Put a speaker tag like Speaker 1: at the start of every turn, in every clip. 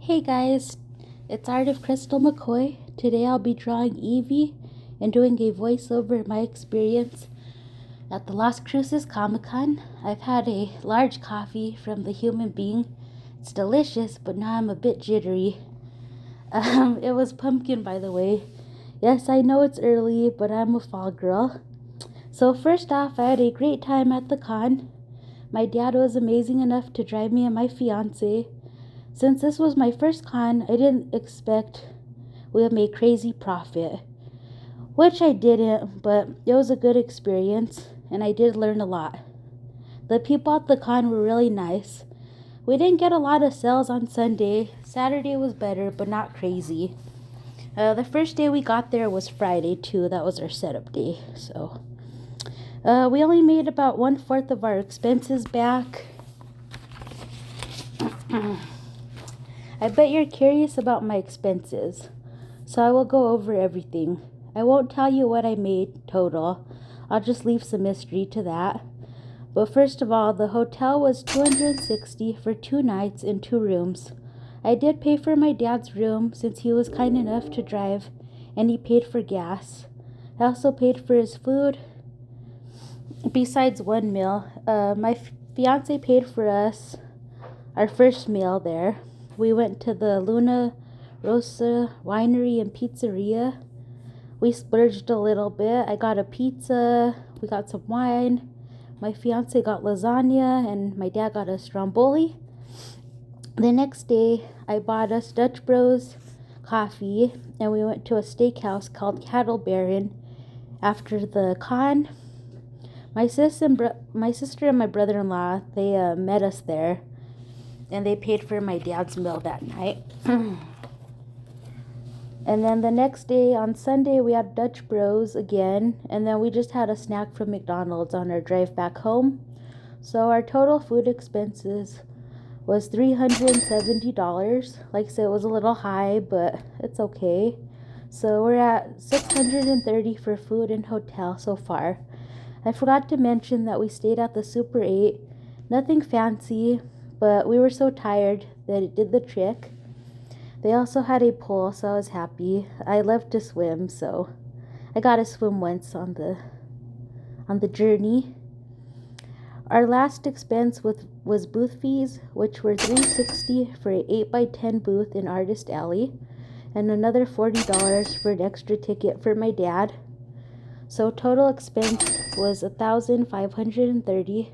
Speaker 1: Hey guys, it's Art of Crystal McCoy. Today I'll be drawing Evie and doing a voiceover of my experience at the Cruces Comic Con. I've had a large coffee from the human being. It's delicious, but now I'm a bit jittery. It was pumpkin, by the way. Yes, I know it's early, but I'm a fall girl. So first off, I had a great time at the con. My dad was amazing enough to drive me and my fiance. Since this was my first con, I didn't expect we would make crazy profit, which I didn't, but it was a good experience, and I did learn a lot. The people at the con were really nice. We didn't get a lot of sales on Sunday. Saturday was better, but not crazy. The first day we got there was Friday, too. That was our setup day, so we only made about 1/4 of our expenses back. I bet you're curious about my expenses, so I will go over everything. I won't tell you what I made total. I'll just leave some mystery to that. But first of all, the hotel was $260 for 2 nights and 2 rooms. I did pay for my dad's room since he was kind enough to drive, and he paid for gas. I also paid for his food, besides one meal. My fiance paid for us our first meal there. We went to the Luna Rosa Winery and Pizzeria. We splurged a little bit. I got a pizza. We got some wine. My fiance got lasagna, and my dad got a stromboli. The next day, I bought us Dutch Bros coffee, and we went to a steakhouse called Cattle Baron after the con. My sister and my brother-in-law, they met us there, and they paid for my dad's meal that night. And then the next day, on Sunday, we had Dutch Bros again, and then we just had a snack from McDonald's on our drive back home. So our total food expenses was $370. Like I said, it was a little high, but it's okay. So we're at $630 for food and hotel so far. I forgot to mention that we stayed at the Super 8. Nothing fancy, but we were so tired that it did the trick. They also had a pool, so I was happy. I love to swim, so I got to swim once on the journey. Our last expense was booth fees, which were $360 for an 8x10 booth in Artist Alley, and another $40 for an extra ticket for my dad. So total expense was $1,530.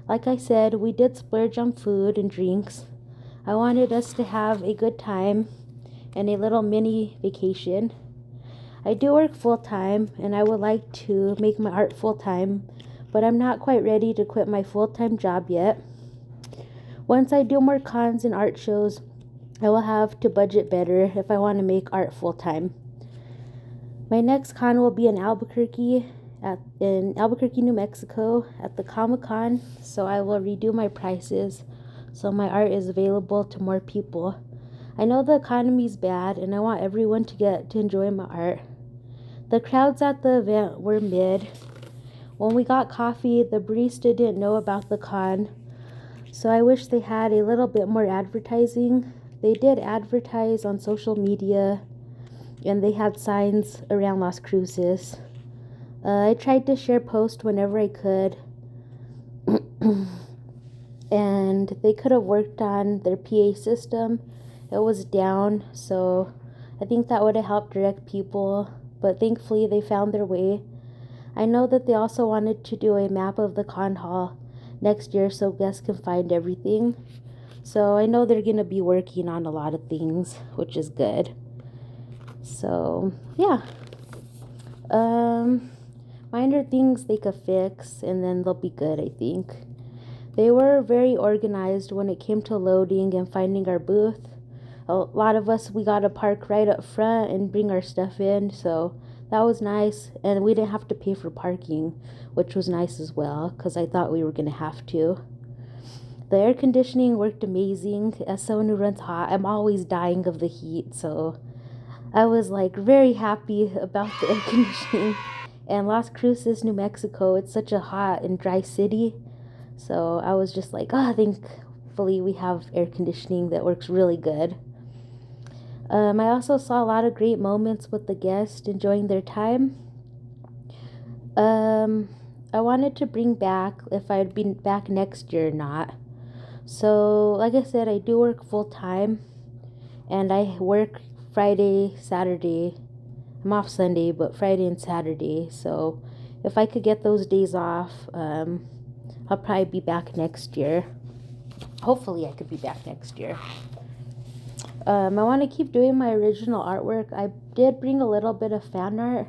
Speaker 1: Like I said, we did splurge on food and drinks. I wanted us to have a good time and a little mini vacation. I do work full-time, and I would like to make my art full-time, but I'm not quite ready to quit my full-time job yet. Once I do more cons and art shows, I will have to budget better if I want to make art full-time. My next con will be in Albuquerque, New Mexico, at the Comic Con, so I will redo my prices so my art is available to more people. I know the economy's bad, and I want everyone to get to enjoy my art. The crowds at the event were mid. When we got coffee, the barista didn't know about the con, so I wish they had a little bit more advertising. They did advertise on social media, and they had signs around Las Cruces. I tried to share posts whenever I could. And they could have worked on their PA system. It was down, so I think that would have helped direct people, but thankfully they found their way. I know that they also wanted to do a map of the con hall next year so guests can find everything. So I know they're going to be working on a lot of things, which is good. So, yeah. Minor things they could fix, and then they'll be good, I think. They were very organized when it came to loading and finding our booth. A lot of us, we got to park right up front and bring our stuff in, so that was nice. And we didn't have to pay for parking, which was nice as well, because I thought we were going to have to. The air conditioning worked amazing. As someone who runs hot, I'm always dying of the heat, so I was like very happy about the air conditioning. And Las Cruces, New Mexico, it's such a hot and dry city. So I was just like, thankfully we have air conditioning that works really good. I also saw a lot of great moments with the guests enjoying their time. I wanted to bring back if I'd be back next year or not. So, like I said, I do work full time and I work Friday, Saturday. I'm off Sunday, but Friday and Saturday. So, if I could get those days off, I'll probably be back next year. Hopefully, I could be back next year. I want to keep doing my original artwork. I did bring a little bit of fan art,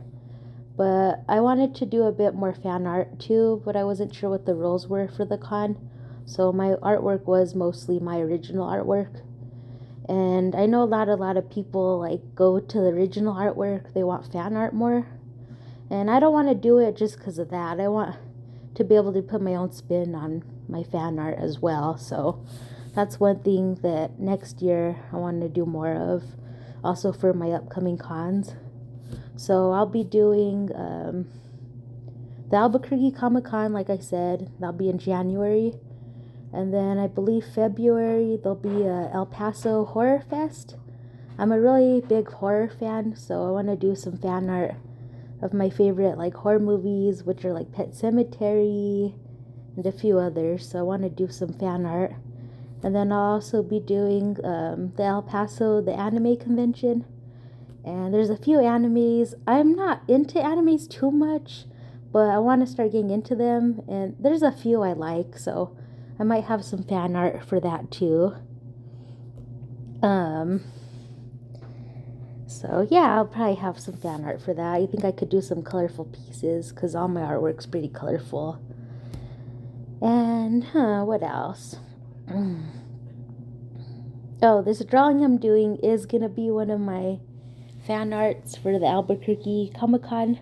Speaker 1: but I wanted to do a bit more fan art too, but I wasn't sure what the rules were for the con. So my artwork was mostly my original artwork. And I know a lot of people like go to the original artwork. They want fan art more. And I don't want to do it just because of that. I want to be able to put my own spin on my fan art as well. So that's one thing that next year I want to do more of, also for my upcoming cons. So I'll be doing the Albuquerque Comic Con, like I said. That'll be in January. And then I believe February there'll be a El Paso Horror Fest. I'm a really big horror fan, so I want to do some fan art of my favorite like horror movies, which are like Pet Sematary and a few others. So I want to do some fan art. And then I'll also be doing the El Paso, the anime convention. And there's a few animes. I'm not into animes too much, but I want to start getting into them. And there's a few I like, so I might have some fan art for that too. So yeah, I'll probably have some fan art for that. I think I could do some colorful pieces because all my artwork's pretty colorful. And what else? Oh, this drawing I'm doing is gonna be one of my fan arts for the Albuquerque Comic Con.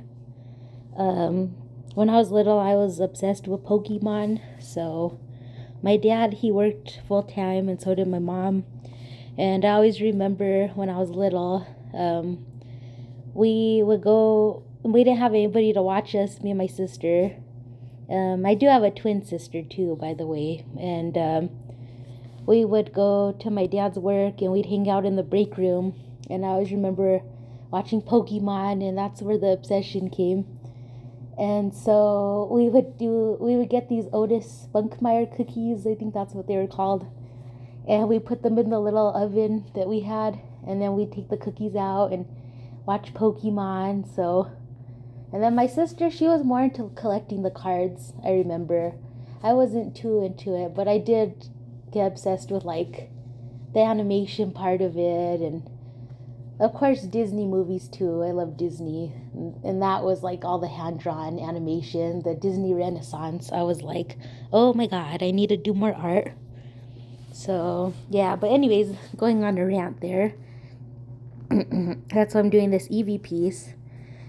Speaker 1: When I was little, I was obsessed with Pokemon, so my dad, he worked full time, and so did my mom. And I always remember when I was little, we would go, we didn't have anybody to watch us, me and my sister. I do have a twin sister too, by the way. And we would go to my dad's work and we'd hang out in the break room. And I always remember watching Pokemon, and that's where the obsession came. And so we would get these Otis Spunkmeyer cookies, I think that's what they were called. And we put them in the little oven that we had, and then we'd take the cookies out and watch Pokemon. So, and then my sister, she was more into collecting the cards, I remember. I wasn't too into it, but I did get obsessed with like the animation part of it, and of course Disney movies too. I love Disney, and that was like all the hand-drawn animation, the Disney Renaissance. I was like, oh my god, I need to do more art. So yeah, but anyways, going on a rant there. That's why I'm doing this Eevee piece.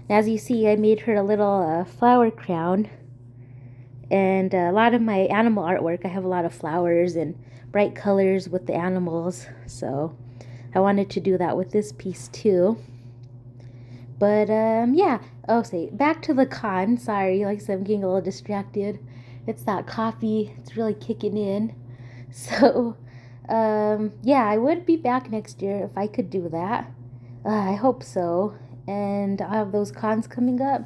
Speaker 1: As you see, I made her a little flower crown. And a lot of my animal artwork, I have a lot of flowers and bright colors with the animals. So I wanted to do that with this piece too. But yeah. Oh, say back to the con. Sorry, like I said, I'm getting a little distracted. It's that coffee. It's really kicking in. So yeah, I would be back next year if I could do that. I hope so. And I have those cons coming up.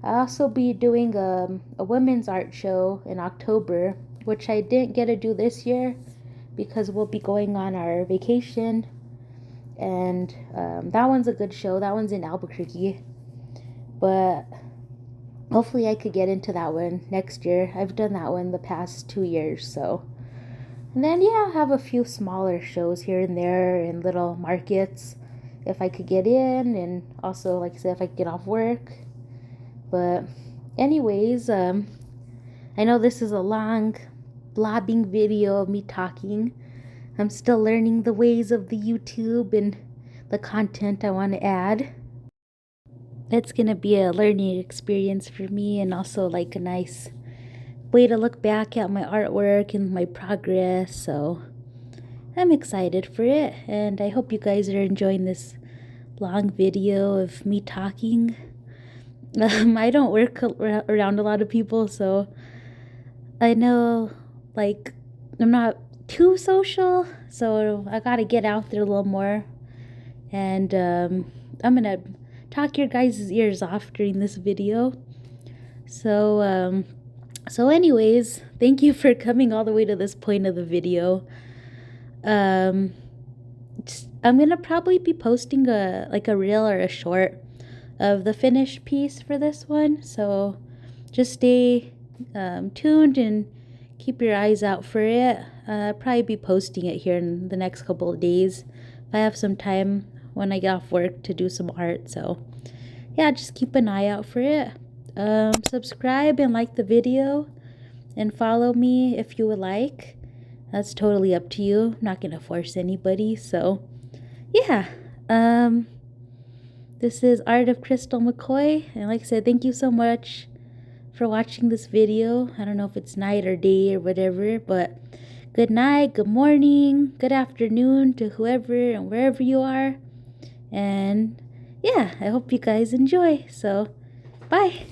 Speaker 1: I'll also be doing a women's art show in October, which I didn't get to do this year because we'll be going on our vacation. And that one's a good show. That one's in Albuquerque. But hopefully I could get into that one next year. I've done that one the past 2 years, so. And then, yeah, I'll have a few smaller shows here and there in little markets if I could get in. And also, like I said, if I could get off work. But anyways, I know this is a long blobbing video of me talking. I'm still learning the ways of the YouTube and the content I want to add. It's going to be a learning experience for me, and also like a nice way to look back at my artwork and my progress. So I'm excited for it, and I hope you guys are enjoying this long video of me talking. I don't work around a lot of people, so I know like I'm not too social, so I gotta get out there a little more And I'm gonna talk your guys' ears off during this video. So anyways, thank you for coming all the way to this point of the video. I'm gonna probably be posting a reel or a short of the finished piece for this one, so just stay tuned and keep your eyes out for it. I'll probably be posting it here in the next couple of days if I have some time when I get off work to do some art. So yeah, just keep an eye out for it. Subscribe and like the video and follow me if you would like. That's totally up to you. I'm not gonna force anybody. So yeah, this is Art of Crystal McCoy, and like I said, thank you so much for watching this video. I don't know if it's night or day or whatever, but good night, good morning, good afternoon to whoever and wherever you are. And yeah, I hope you guys enjoy. So bye.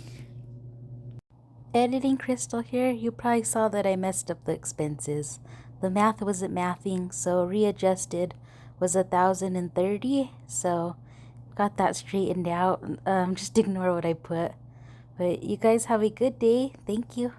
Speaker 1: Editing Crystal here. You probably saw that I messed up the expenses. The math wasn't mathing, so readjusted was 1,030. So got that straightened out. Just ignore what I put. But you guys have a good day. Thank you.